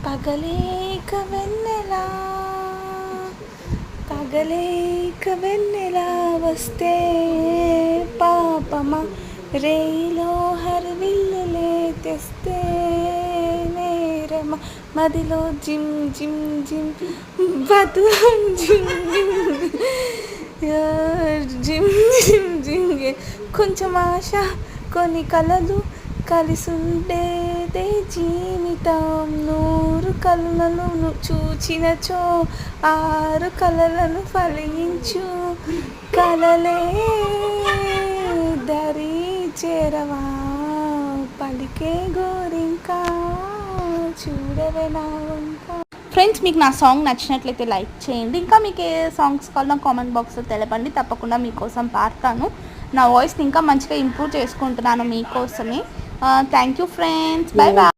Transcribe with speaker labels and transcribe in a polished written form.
Speaker 1: పగలేక వెన్నెలా పగలేక వెన్నెలా వస్తే పాపమా రేయిలో హరివిల్లులే తెస్తే నేరమా మదిలో జిమ్ జిమ్ జిమ్ బతు జిమ్ జిమ్ జిమ్ జిమ్ కొంచెం ఆశ కొన్ని కలలు కలిసుండేదే జీవితం 100 కలలను చూచినచో 6 కలలను ఫలించు కలలే దరి చేరవా పలికే గోరింకా చూడవే నా వంక. ఫ్రెండ్స్, మీకు నా సాంగ్ నచ్చినట్లయితే లైక్ చేయండి. ఇంకా మీకు ఏ సాంగ్స్ కావాలో నా కామెంట్ బాక్స్లో తెలపండి. తప్పకుండా మీకోసం పాడతాను. నా వాయిస్ని ఇంకా మంచిగా ఇంప్రూవ్ చేసుకుంటున్నాను మీకోసమే. Thank you friends. Bye bye.